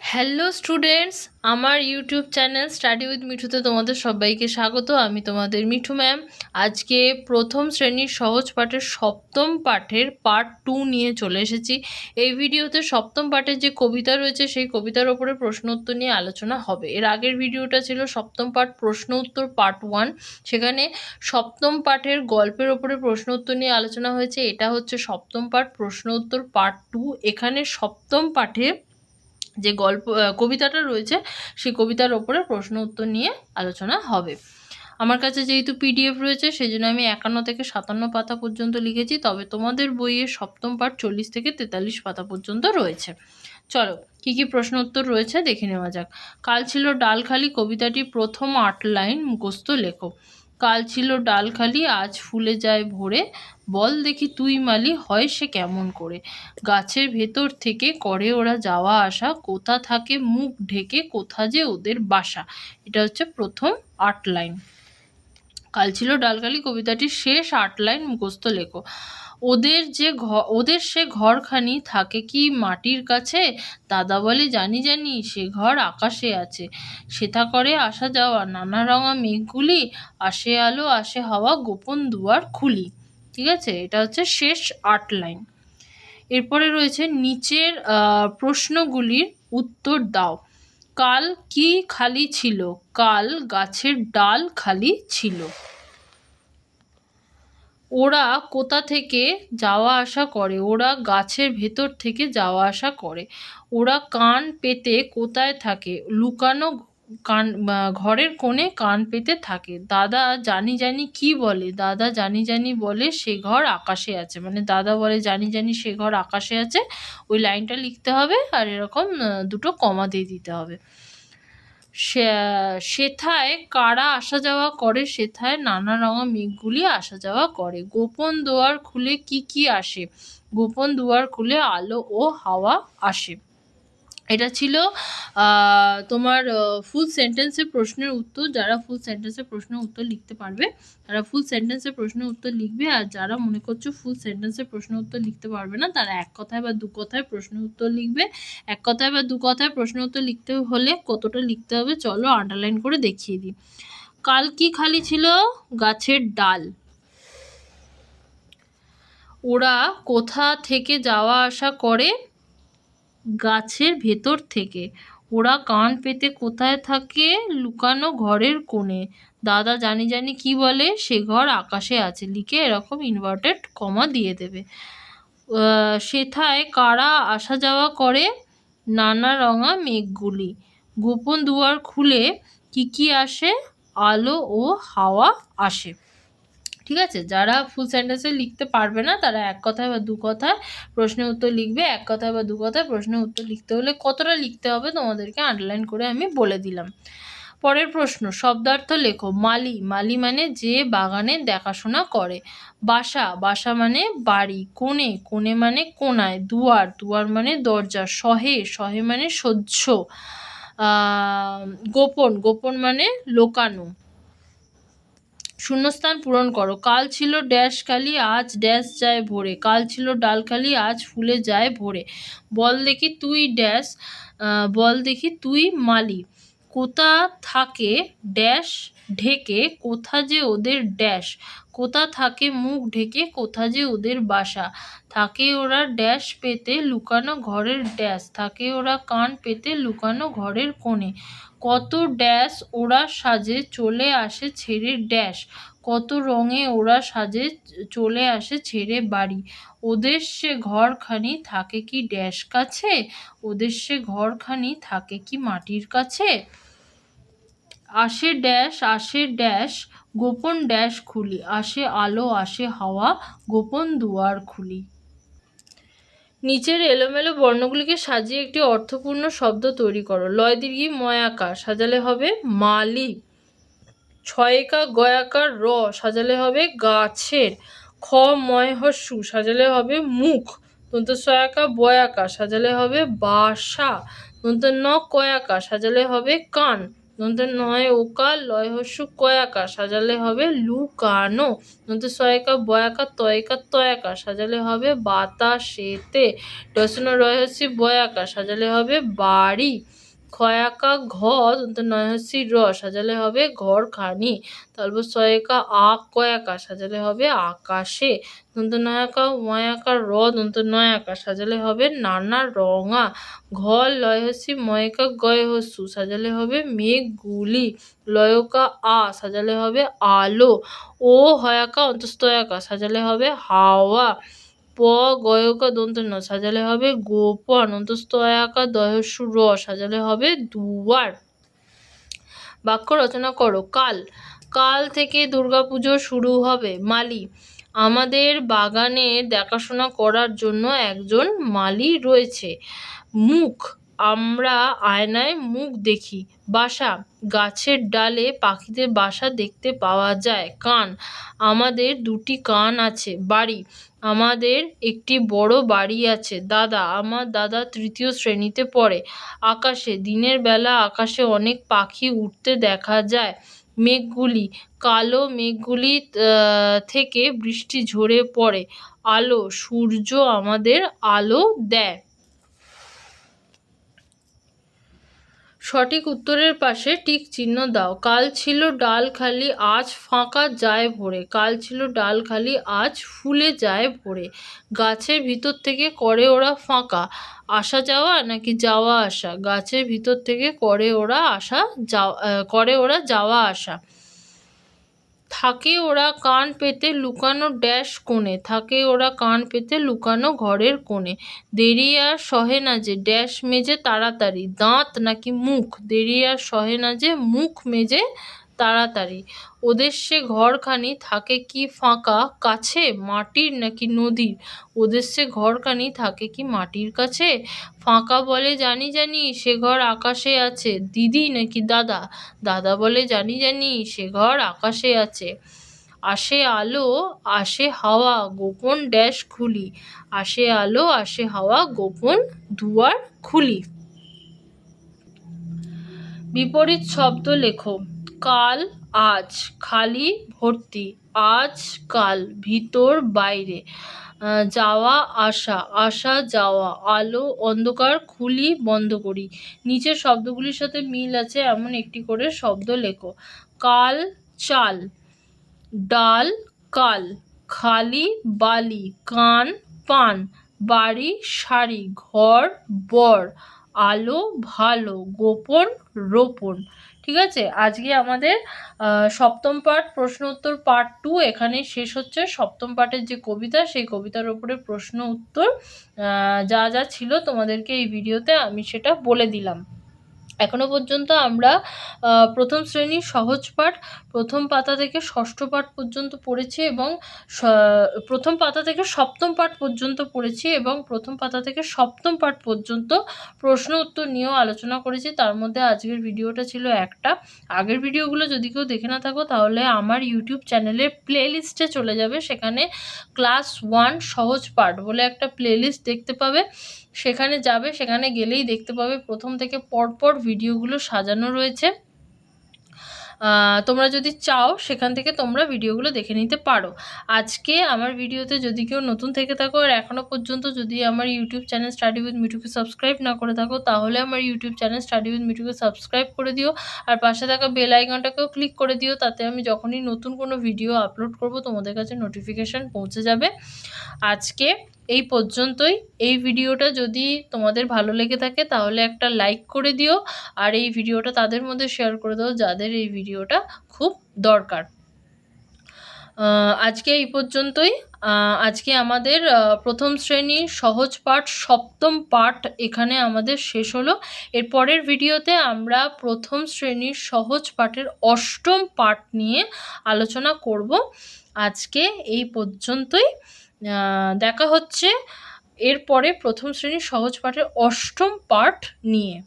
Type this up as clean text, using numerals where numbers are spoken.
Hello students, আমার YouTube channel study with মিঠুতে তোমাদের সবাইকে স্বাগত। আমি তোমাদের মিঠু ম্যাম। আজকে প্রথম শ্রেণীর সহজ পাঠের সপ্তম পাঠের পার্ট 2 নিয়ে চলে এসেছি। এই ভিডিওতে সপ্তম পাঠের যে কবিতা রয়েছে সেই কবিতার ওপরে প্রশ্ন উত্তর নিয়ে আলোচনা হবে। এর আগের ভিডিওটা ছিল সপ্তম পাঠ প্রশ্ন উত্তর পার্ট 1, সেখানে সপ্তম পাঠের গল্পের ওপরে প্রশ্ন উত্তর নিয়ে আলোচনা হয়েছে। এটা হচ্ছে সপ্তম পাঠ প্রশ্ন উত্তর পার্ট 2। এখানে সপ্তম পাঠে যে কবিতাটা রয়েছে সেই কবিতার ওপরে প্রশ্ন উত্তর নিয়ে আলোচনা হবে। আমার কাছে যেহেতু পিডিএফ রয়েছে সেই জন্য আমি 51 থেকে 57 পাতা পর্যন্ত লিখেছি, তবে তোমাদের বইয়ে সপ্তম পাঠ 40 থেকে 43 পাতা পর্যন্ত রয়েছে। চলো কি কি প্রশ্ন উত্তর রয়েছে দেখে নেওয়া যাক। কাল ছিল ডাল খালি কবিতাটি প্রথম 8 লাইন মুখস্থ লেখো। কাল ছিল ডাল খালি আজ ফুলে যায় ভরে, বল দেখি তুই মালি হয় সে কেমন করে, গাছের ভেতর থেকে করে ওরা যাওয়া আসা, কোথা থাকে মুখ ঢেকে কোথা যে ওদের বাসা। এটা হচ্ছে প্রথম 8 লাইন। কাল ছিল ডালখালি কবিতাটির শেষ 8 লাইন মুখস্থ লেখো। ওদের সে ঘরখানি থাকে কি মাটির কাছে, দাদা বলে জানি জানি সে ঘর আকাশে আছে, সেথা করে আসা যাওয়া নানা রঙা মেঘগুলি, আসে আলো আসে হাওয়া গোপন দুয়ার খুলি। ঠিক আছে, এটা হচ্ছে শেষ 8 লাইন। এরপরে রয়েছে নিচের প্রশ্নগুলির উত্তর দাও। কাল কি খালি ছিল? কাল গাছের ডাল খালি ছিল। ওরা কোথা থেকে যাওয়া আসা করে? ওরা গাছের ভেতর থেকে যাওয়া আসা করে। ওরা কান পেতে কোথায় থাকে? লুকানো কান ঘরের কোণে কান পেতে থাকে। দাদা জানি জানি কি বলে? দাদা জানি জানি বলে সে ঘর আকাশে আছে। মানে দাদা বলে জানি জানি সে ঘর আকাশে আছে, ওই লাইনটা লিখতে হবে আর এরকম দুটো কমা দিয়ে দিতে হবে। সেথায় কারা আসা যাওয়া করে? সেথায় নানা রঙা মেঘগুলি আসা যাওয়া করে। গোপন দুয়ার খুলে কি কি আসে? গোপন দুয়ার খুলে আলো ও হাওয়া আসে। এটা ছিল তোমার ফুল সেন্টেন্সের প্রশ্নের উত্তর। যারা ফুল সেন্টেন্সের প্রশ্নের উত্তর লিখতে পারবে তারা ফুল সেন্টেন্সের প্রশ্নের উত্তর লিখবে, আর যারা মনে করছো ফুল সেন্টেন্সের প্রশ্নের উত্তর লিখতে পারবে না তারা এক কথায় বা দু কথায় প্রশ্নের উত্তর লিখবে। এক কথায় বা দু কথায় প্রশ্নের উত্তর লিখতে হলে কতটা লিখতে হবে চলো আন্ডারলাইন করে দেখিয়ে দিই। কাল কি খালি ছিল? গাছের ডাল। ওরা কোথা থেকে যাওয়া আসা করে? গাছের ভেতর থেকে। ওরা কান পেতে কোথায় থাকে? লুকানো ঘরের কোণে। দাদা জানি জানি কি বলে? সে ঘর আকাশে আছে। লিখে এরকম ইনভার্টেড কমা দিয়ে দেবে। সেথায় কারা আসা যাওয়া করে? নানা রঙা মেঘগুলি। গোপন দুয়ার খুলে কি কি আসে? আলো ও হাওয়া আসে। ঠিক আছে, যারা ফুল সেন্টেন্সে লিখতে পারবে না তারা এক কথায় বা দু কথায় প্রশ্নের উত্তর লিখবে। এক কথায় বা দু কথায় প্রশ্নের উত্তর লিখতে হলে কতটা লিখতে হবে তোমাদেরকে আন্ডারলাইন করে আমি বলে দিলাম। পরের প্রশ্ন, শব্দার্থ লেখো। মালি, মালি মানে যে বাগানে দেখাশোনা করে। বাসা, বাসা মানে বাড়ি। কোণে, কোণে মানে কোণায়। দুয়ার, দুয়ার মানে দরজা। সহে, সহে মানে সহ্য। গোপন, গোপন মানে লোকানো। শূন্যস্থান পূরণ করো। কাল ছিল ড্যাশ খালি আজ ড্যাশ যায় ভরে। কাল ছিল ডাল খালি আজ ফুলে যায় ভরে। বল দেখি তুই ড্যাশ, বল দেখি তুই মালি। কোথা থাকে ড্যাশ ঢেকে কোথা যে ওদের ড্যাশ। কোথা থাকে মুখ ঢেকে কোথা যে ওদের বাসা। থাকে ওরা ড্যাশ পেতে লুকানো ঘরের ড্যাশ। থাকে ওরা কান পেতে লুকানো ঘরের কোণে। কত ড্যাশ ওরা সাজে চলে আসে ছেড়ে ড্যাশ। কত রঙে ওরা সাজে চলে আসে ছেড়ে বাড়ি। ওদের সে ঘরখানি থাকে কি ড্যাশ কাছে? ওদের সে ঘরখানি থাকে কি মাটির কাছে? আসে ড্যাশ আসে ড্যাশ গোপন ড্যাশ খুলি। আসে আলো আসে হাওয়া গোপন দুয়ার খুলি। নিচের এলোমেলো বর্ণগুলিকে সাজিয়ে একটি অর্থপূর্ণ শব্দ তৈরি করো। লয় দীর্ঘী ময়াকার সাজালে হবে মালি। ছয়কা গয়াকার র সাজালে হবে গাছের। খ ময় হস্যু সাজালে হবে মুখ। দন্ত সয়াকা বয়াকা সাজালে হবে বাসা। দন্ত ন কয়াকা সাজালে হবে কান। দন্তে নয় ওকার, লয় হস্যু কয়াকার, সাজালে হবে লুকানো। দন্তে সয়কার বয়াকার, তয়কার তয়াকার, সাজালে হবে বাতাসেতে। ডসন রয় হস্যি বয়াকার, সাজালে হবে বাড়ি। ক্ষয়াকা ঘ, দন্ত নয় হস্যি র, সাজালে হবে ঘরখানি। তারপর সয়কা আ কয়াকার, সাজালে হবে আকাশে। দন্ত নয়াকা ময়াকার র, দন্ত নয়াকার, সাজালে হবে নানা রঙা। ঘ লয় হস্যি ময়কা গয় হস্যু, সাজালে হবে মেঘগুলি। লয়কা আ, সাজালে হবে আলো। ও হয়াকা অন্তস্তয়াকা, সাজালে হবে হাওয়া। প গয়কা দন্ত ন, সাজালে হবে গোপন। অন্তস্তয়াকা দয়স্যু র, সাজালে হবে দুয়ার। বাক্য রচনা করো। কাল, কাল থেকে দুর্গাপুজো শুরু হবে। মালি, আমাদের বাগানের দেখাশোনা করার জন্য একজন মালি রয়েছে। মুখ, আমরা আয়নায় মুখ দেখি। বাসা, গাছের ডালে পাখিদের বাসা দেখতে পাওয়া যায়। কান, আমাদের দুটি কান আছে। বাড়ি, আমাদের একটি বড় বাড়ি আছে। দাদা, আমার দাদা তৃতীয় শ্রেণীতে পড়ে। আকাশে, দিনের বেলা আকাশে অনেক পাখি উঠতে দেখা যায়। মেঘগুলি, কালো মেঘগুলি থেকে বৃষ্টি ঝরে পড়ে। আলো, সূর্য আমাদের আলো দেয়। সঠিক উত্তরের পাশে টিক চিহ্ন দাও। কাল ছিল ডাল খালি, আজ ফাঁকা যায় ভরে। কাল ছিল ডাল খালি, আজ ফুলে যায় ভরে। গাছের ভিতর থেকে করে ওরা ফাঁকা, আসা যাওয়া নাকি যাওয়া আসা? গাছের ভিতর থেকে করে ওরা যাওয়া আসা। থাকে ওরা কান পেতে লুকানো ড্যাশ কোণে, থাকে ওরা কান পেতে লুকানো ঘরের কোণে। দেরি আর সহে না যে ড্যাশ মেজে তাড়াতাড়ি, দাঁত নাকি মুখ? দেরি আর সহে না যে মুখ মেজে তাড়াতাড়ি। ওদের সে ঘরখানি থাকে কি ফাঁকা কাছে, মাটির নাকি নদীর? ওদের সে ঘরখানি থাকে কি মাটির কাছে? ফাঁকা বলে জানি জানি সে ঘর আকাশে আছে। দিদি নাকি দাদা? দাদা বলে জানি জানি সে ঘর আকাশে আছে। আসে আলো আসে হাওয়া গোপন ড্যাশ খুলি, আসে আলো আসে হাওয়া গোপন দুয়ার খুলি। বিপরীত শব্দ লেখো। কাল, আজ, খালি ভর্তি, আজ কাল, ভিতর বাইরে, যাওয়া আসা, আসা যাওয়া, আলো অন্ধকার, খুলি বন্ধ করি। নিচের শব্দগুলির সাথে মিল আছে এমন একটি করে শব্দ লেখো। কাল চাল, ডাল কাল, খালি বালি, কান পান, বাড়ি শাড়ি, ঘর বর, আলো ভালো, গোপন রোপণ। ঠিক আছে, আজকে আমাদের সপ্তম পাঠ প্রশ্ন উত্তর পার্ট 2 এখানেই শেষ হচ্ছে। সপ্তম পাঠের যে কবিতা, সেই কবিতার উপরে প্রশ্ন উত্তর যা যা ছিল তোমাদেরকে এই ভিডিওতে আমি সেটা বলে দিলাম। এখনো পর্যন্ত আমরা প্রথম শ্রেণীর সহজ পাঠ প্রথম পাতা থেকে ষষ্ঠ পাঠ পর্যন্ত পড়েছি এবং প্রথম পাতা থেকে সপ্তম পাঠ পর্যন্ত পড়েছি এবং প্রথম পাতা থেকে সপ্তম পাঠ পর্যন্ত প্রশ্ন উত্তর নিয়েও আলোচনা করেছি। তার মধ্যে আজকের ভিডিওটা ছিল একটা। আগের ভিডিওগুলো যদি কেউ দেখে না থাকো তাহলে আমার ইউটিউব চ্যানেলের প্লেলিস্টে চলে যাবে, সেখানে ক্লাস 1 সহজ পাঠ বলে একটা প্লেলিস্ট দেখতে পাবে। সেখানে যাবে, সেখানে গেলেই দেখতে পাবে প্রথম থেকে পরপর ভিডিওগুলো সাজানো রয়েছে। তোমরা যদি চাও সেখান থেকে তোমরা ভিডিওগুলো দেখে নিতে পারো। আজকে আমার ভিডিওতে যদি কেউ নতুন থেকে থাকো আর এখনও পর্যন্ত যদি আমার ইউটিউব চ্যানেল স্টাডি উইথ মিঠুকে সাবস্ক্রাইব না করে থাকো তাহলে আমার ইউটিউব চ্যানেল স্টাডি উইথ মিঠুকে সাবস্ক্রাইব করে দিও আর পাশে থাকা বেল আইকনটাকেও ক্লিক করে দিও, তাতে আমি যখনই নতুন কোনো ভিডিও আপলোড করব তোমাদের কাছে নোটিফিকেশান পৌঁছে যাবে। আজকে এই পর্যন্তই। এই ভিডিওটা যদি তোমাদের ভালো লেগে থাকে তাহলে একটা লাইক করে দিও আর এই ভিডিওটা তাদের মধ্যে শেয়ার করে দাও যাদের এই ভিডিওটা খুব দরকার। আজকে এই পর্যন্তই। আজকে আমাদের প্রথম শ্রেণীর সহজ পাঠ সপ্তম পাঠ এখানে আমাদের শেষ হলো। এর পরের ভিডিওতে আমরা প্রথম শ্রেণীর সহজ পাঠের অষ্টম পাঠ নিয়ে আলোচনা করব। আজকে এই পর্যন্তই, দেখা হচ্ছে এরপরে প্রথম শ্রেণীর সহজ পাঠের অষ্টম পাঠ নিয়ে।